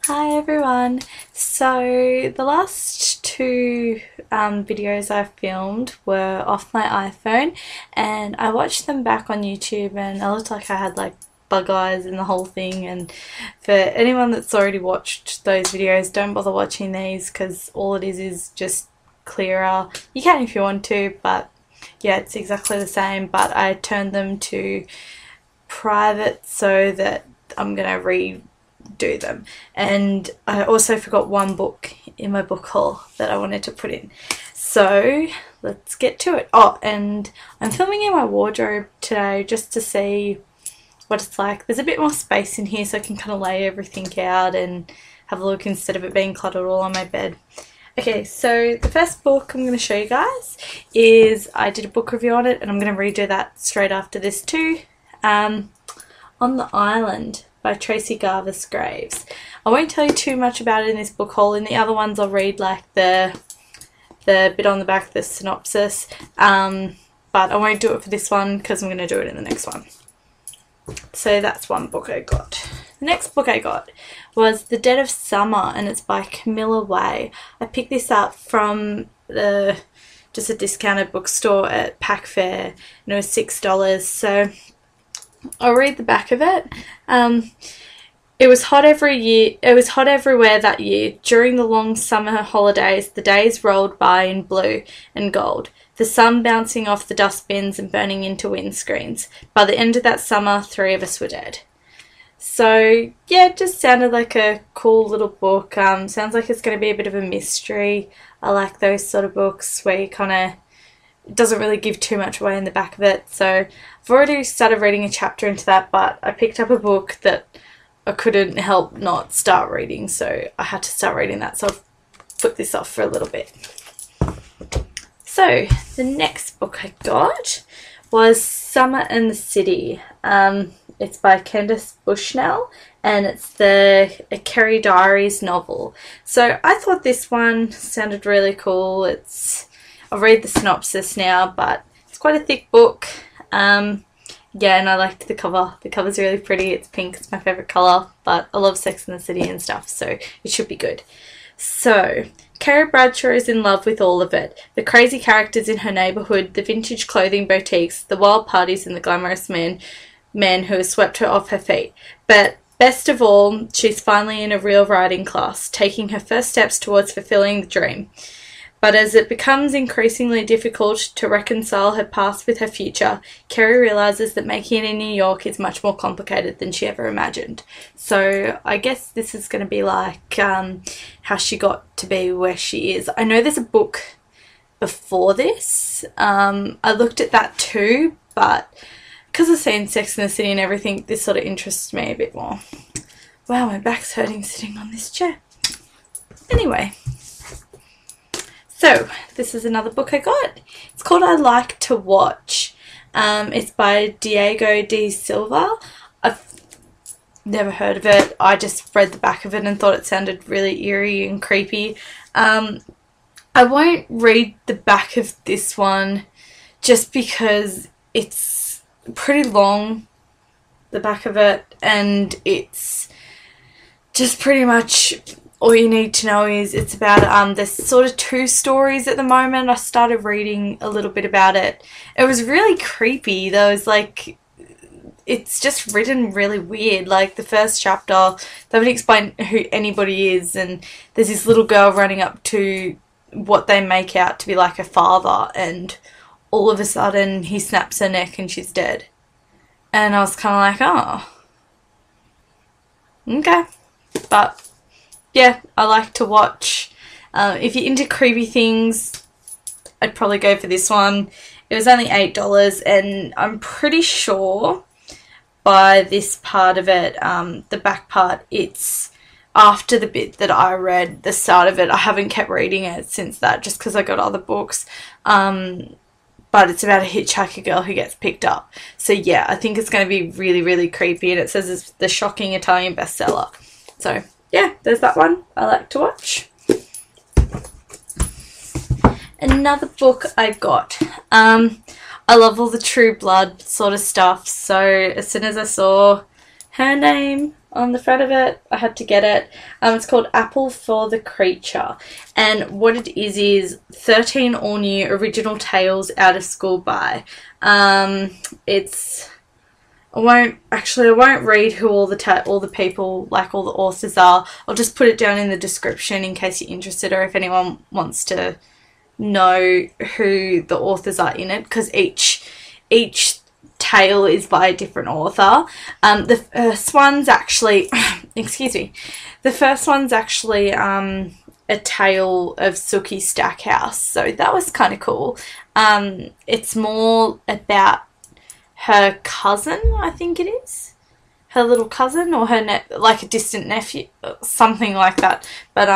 Hi everyone. So the last two videos I filmed were off my iPhone, and I watched them back on YouTube and I looked like I had like bug eyes and the whole thing. And for anyone that's already watched those videos, don't bother watching these because all it is just clearer. You can if you want to, but yeah, it's exactly the same, but I turned them to private so that I'm gonna redo them. And I also forgot one book in my book haul that I wanted to put in, so let's get to it. Oh, and I'm filming in my wardrobe today just to see what it's like. There's a bit more space in here so I can kind of lay everything out and have a look instead of it being cluttered all on my bed. Okay, so the first book I'm going to show you guys is, I did a book review on it and I'm going to redo that straight after this too. On the Island by Tracy Garvis Graves. I won't tell you too much about it in this book haul. In the other ones I'll read like the bit on the back, the synopsis, but I won't do it for this one because I'm going to do it in the next one. So that's one book I got. The next book I got was The Dead of Summer, and it's by Camilla Way. I picked this up from just a discounted bookstore at Pack Fair, and it was $6. So I'll read the back of it. It was hot every year. It was hot everywhere that year. During the long summer holidays, the days rolled by in blue and gold, the sun bouncing off the dustbins and burning into windscreens. By the end of that summer, 3 of us were dead. So yeah, it just sounded like a cool little book. Sounds like it's going to be a bit of a mystery. I like those sort of books where you kind of, it doesn't really give too much away in the back of it. So I've already started reading a chapter into that, but I picked up a book that I couldn't help not start reading, so I had to start reading that, so I've put this off for a little bit. So the next book I got was Summer in the City. It's by Candace Bushnell, and it's a Kerry Diaries novel. So I thought this one sounded really cool. I'll read the synopsis now, but it's quite a thick book. Yeah, and I liked the cover. The cover's really pretty. It's pink. It's my favourite colour, but I love Sex and the City and stuff, so it should be good. So, Carrie Bradshaw is in love with all of it. The crazy characters in her neighbourhood, the vintage clothing boutiques, the wild parties, and the glamorous men who have swept her off her feet. But best of all, she's finally in a real writing class, taking her first steps towards fulfilling the dream. But as it becomes increasingly difficult to reconcile her past with her future, Kerry realises that making it in New York is much more complicated than she ever imagined. So I guess this is going to be like how she got to be where she is. I know there's a book before this. I looked at that too, but because I've seen Sex and the City and everything, this sort of interests me a bit more. Wow, my back's hurting sitting on this chair. Anyway. So, this is another book I got. It's called I Like to Watch. It's by Diego de Silva. I've never heard of it. I just read the back of it and thought it sounded really eerie and creepy. I won't read the back of this one just because it's pretty long, the back of it, and it's just pretty much... all you need to know is it's about, there's sort of 2 stories at the moment. I started reading a little bit about it. It was really creepy. There was like, it's just written really weird. Like the first chapter, they haven't explained who anybody is, and there's this little girl running up to what they make out to be like her father, and all of a sudden he snaps her neck and she's dead. And I was kind of like, oh, okay. But yeah, I like to watch. If you're into creepy things, I'd probably go for this one. It was only $8, and I'm pretty sure by this part of it, the back part, it's after the bit that I read, the start of it. I haven't kept reading it since that, just because I got other books. But it's about a hitchhiker girl who gets picked up. So yeah, I think it's going to be really, really creepy, and it says it's the shocking Italian bestseller. So yeah, there's that one I like to watch. Another book I got. I love all the True Blood sort of stuff, so as soon as I saw her name on the front of it. I had to get it. It's called Apple for the Creature, and what it is 13 all new original tales out of school by. It's I won't read who all the people, like all the authors are. I'll just put it down in the description in case you're interested, or if anyone wants to know who the authors are in it, because each tale is by a different author. The first one's actually excuse me. The first one's actually a tale of Sookie Stackhouse, so that was kind of cool. It's more about her cousin, I think it is. Her little cousin, or her like a distant nephew, something like that. But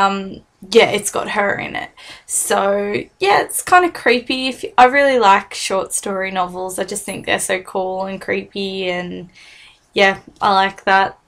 yeah, it's got her in it. So yeah, it's kind of creepy. I really like short story novels. I just think they're so cool and creepy, and yeah, I like that.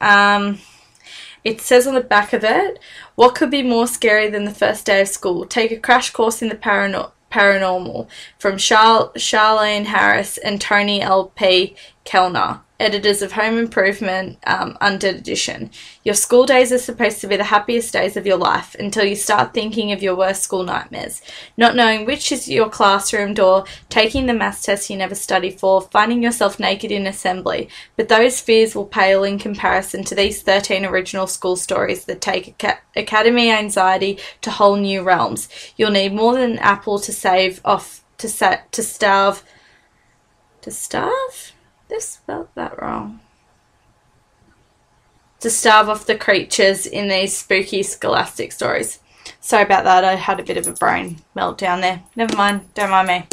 It says on the back of it, what could be more scary than the first day of school? Take a crash course in the paranormal from Charlene Harris and Tony L.P. Kellner, editors of Home Improvement, Undead Edition. Your school days are supposed to be the happiest days of your life until you start thinking of your worst school nightmares. Not knowing which is your classroom door, taking the maths test you never studied for, finding yourself naked in assembly. But those fears will pale in comparison to these 13 original school stories that take academy anxiety to whole new realms. You'll need more than an apple to save off to starve. To starve? They spelled that wrong. To starve off the creatures in these spooky scholastic stories. Sorry about that, I had a bit of a brain meltdown there. Never mind, don't mind me.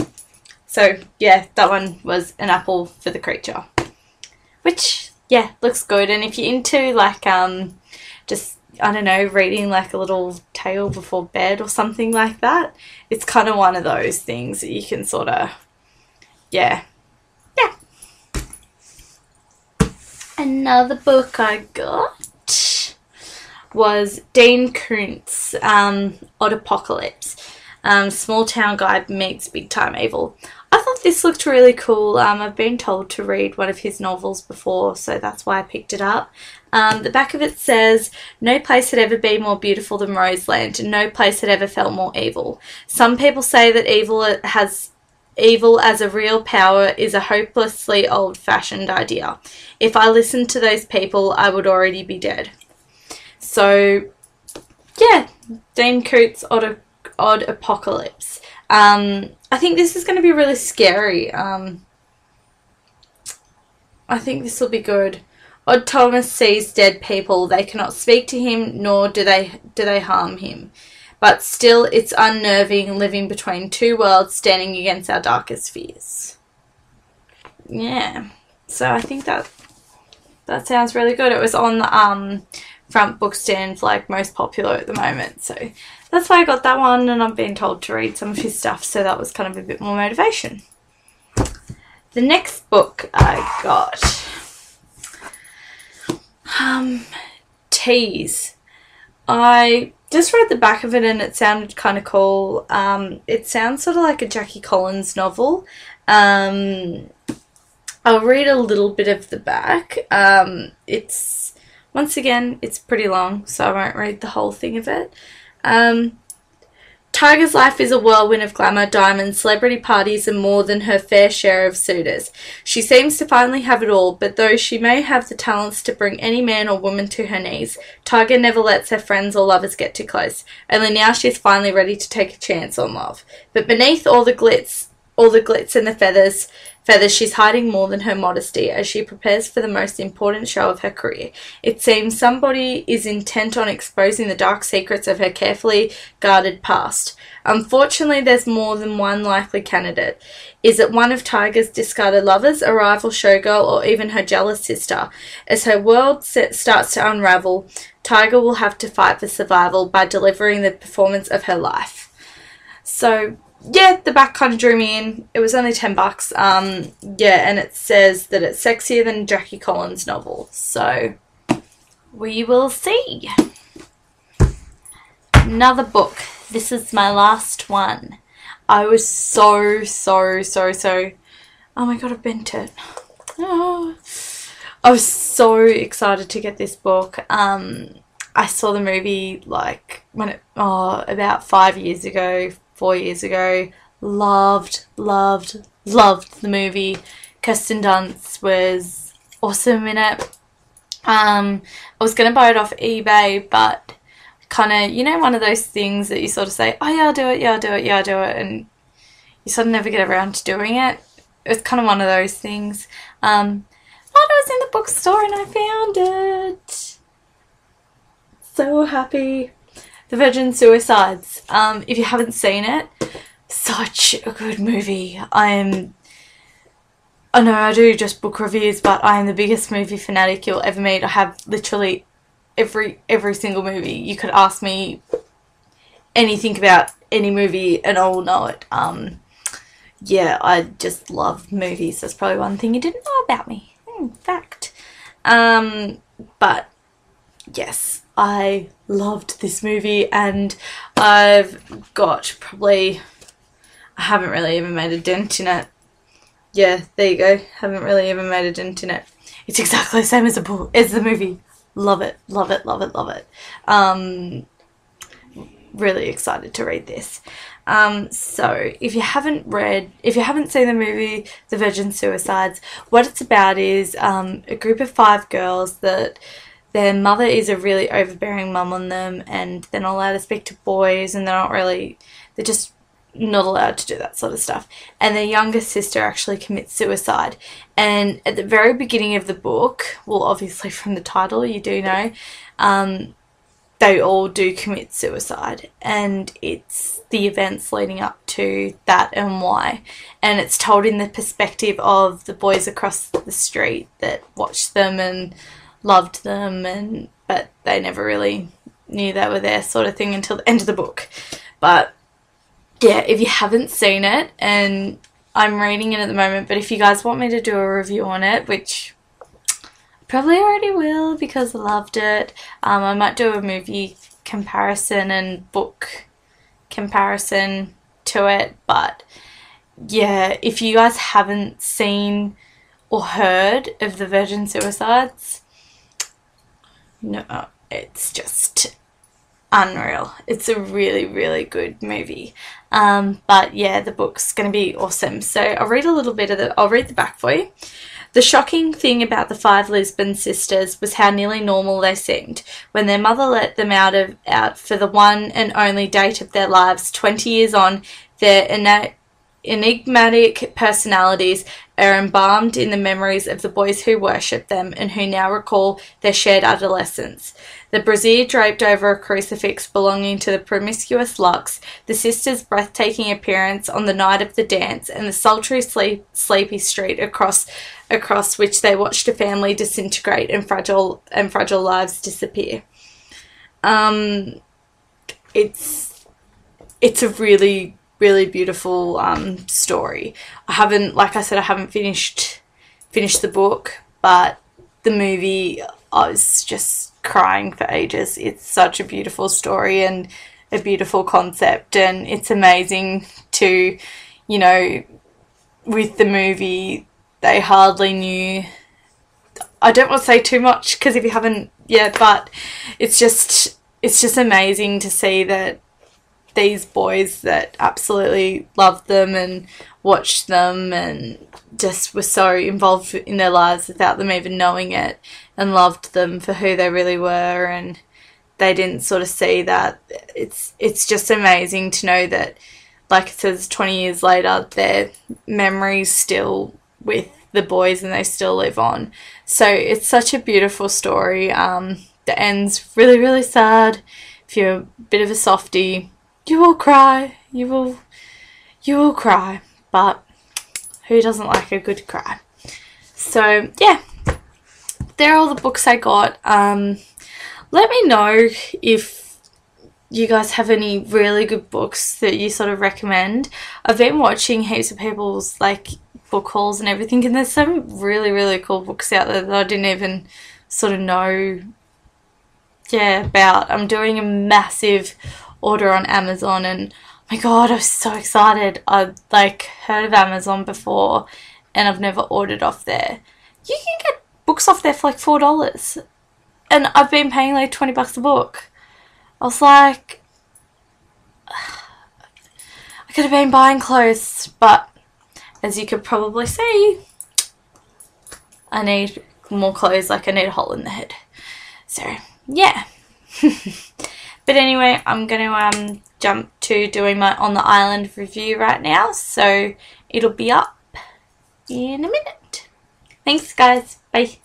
So yeah, that one was An Apple for the Creature. Which, yeah, looks good. And if you're into like just, I don't know, reading like a little tale before bed or something like that, it's kind of one of those things that you can sort of, yeah. Another book I got was Dean Koontz, Odd Apocalypse. Small town guy meets big time evil. I thought this looked really cool. I've been told to read one of his novels before, so that's why I picked it up. The back of it says, no place had ever been more beautiful than Roseland, and no place had ever felt more evil. Some people say that evil as a real power is a hopelessly old-fashioned idea. If I listened to those people, I would already be dead. So, yeah, Dean Koontz, Odd Apocalypse. I think this is going to be really scary. I think this will be good. Odd Thomas sees dead people. They cannot speak to him, nor do they harm him. But still, it's unnerving living between two worlds, standing against our darkest fears. Yeah, so I think that sounds really good. It was on the front book stand, like most popular at the moment, so that's why I got that one, and I've been told to read some of his stuff, so that was kind of a bit more motivation. The next book I got, Tease. I just read the back of it and it sounded kind of cool. It sounds sort of like a Jackie Collins novel. I'll read a little bit of the back. Once again, it's pretty long, so I won't read the whole thing of it. Tiger's life is a whirlwind of glamour, diamonds, celebrity parties, and more than her fair share of suitors. She seems to finally have it all, but though she may have the talents to bring any man or woman to her knees, Tiger never lets her friends or lovers get too close. Only now she's finally ready to take a chance on love. But beneath all the glitz and the feathers, she's hiding more than her modesty as she prepares for the most important show of her career. It seems somebody is intent on exposing the dark secrets of her carefully guarded past. Unfortunately, there's more than one likely candidate. Is it one of Tiger's discarded lovers, a rival showgirl, or even her jealous sister? As her world starts to unravel, Tiger will have to fight for survival by delivering the performance of her life. So, yeah, the back kind of drew me in. It was only $10. Yeah, and it says that it's sexier than Jackie Collins' novel. So, we will see. Another book. This is my last one. I was so... Oh my god, I bent it. Oh. I was so excited to get this book. I saw the movie like about 5 years ago, 4 years ago. Loved the movie. Kirsten Dunst was awesome in it. I was going to buy it off eBay, but kind of, you know, one of those things that you sort of say, oh yeah, I'll do it, yeah, I'll do it, yeah, I'll do it, and you sort of never get around to doing it. It was kind of one of those things. But I was in the bookstore and I found it. So happy. The Virgin Suicides. If you haven't seen it, such a good movie. I know I do just book reviews, but I am the biggest movie fanatic you'll ever meet. I have literally every single movie. You could ask me anything about any movie and I will know it. Yeah, I just love movies. That's probably one thing you didn't know about me. Fact. But yes, I loved this movie, and I've got probably, I haven't really even made a dent in it. Yeah, there you go. Haven't really even made a dent in it. It's exactly the same as the movie. Love it, love it, love it, love it. Really excited to read this. So if you haven't seen the movie The Virgin Suicides, what it's about is a group of 5 girls that their mother is a really overbearing mum on them, and they're not allowed to speak to boys, and they're just not allowed to do that sort of stuff. And their younger sister actually commits suicide. And at the very beginning of the book, well, obviously from the title you do know, they all do commit suicide, and it's the events leading up to that and why. And it's told in the perspective of the boys across the street that watched them and loved them, but they never really knew they were there, sort of thing, until the end of the book. But yeah, if you haven't seen it, and I'm reading it at the moment, but if you guys want me to do a review on it, which probably already will because I loved it, I might do a movie comparison and book comparison to it. But yeah, if you guys haven't seen or heard of The Virgin Suicides, no, it's just unreal. It's a really, really good movie. But yeah, the book's going to be awesome. So I'll read the back for you. The shocking thing about the 5 Lisbon sisters was how nearly normal they seemed. When their mother let them out for the one and only date of their lives, 20 years on, their enigmatic personalities are embalmed in the memories of the boys who worshipped them and who now recall their shared adolescence. The brazier draped over a crucifix belonging to the promiscuous Lux, the sisters' breathtaking appearance on the night of the dance, and the sultry, sleepy street across which they watched a family disintegrate and fragile lives disappear. It's a really, really beautiful story. I haven't finished the book, but the movie, I was just crying for ages. It's such a beautiful story and a beautiful concept, and it's amazing to, you know, with the movie, they hardly knew. I don't want to say too much because if you haven't yet, but it's just amazing to see that these boys that absolutely loved them and watched them and just were so involved in their lives without them even knowing it, and loved them for who they really were, and they didn't sort of see that. It's just amazing to know that, like it says, 20 years later, their memories still with the boys and they still live on. So it's such a beautiful story. The end's really, really sad. If you're a bit of a softie, you will cry. You will cry. But who doesn't like a good cry? So yeah, they're all the books I got. Let me know if you guys have any really good books that you sort of recommend. I've been watching heaps of people's like book hauls and everything, and there's some really, really cool books out there that I didn't even sort of know about. I'm doing a massive order on Amazon, and oh my god, I was so excited. I'd heard of Amazon before and I've never ordered off there. You can get books off there for like $4. And I've been paying like 20 bucks a book. I was like, I could have been buying clothes, but as you could probably see, I need more clothes, like I need a hole in the head. So, yeah. But anyway, I'm going to jump to doing my On the Island review right now. So, it'll be up in a minute. Thanks, guys. Bye.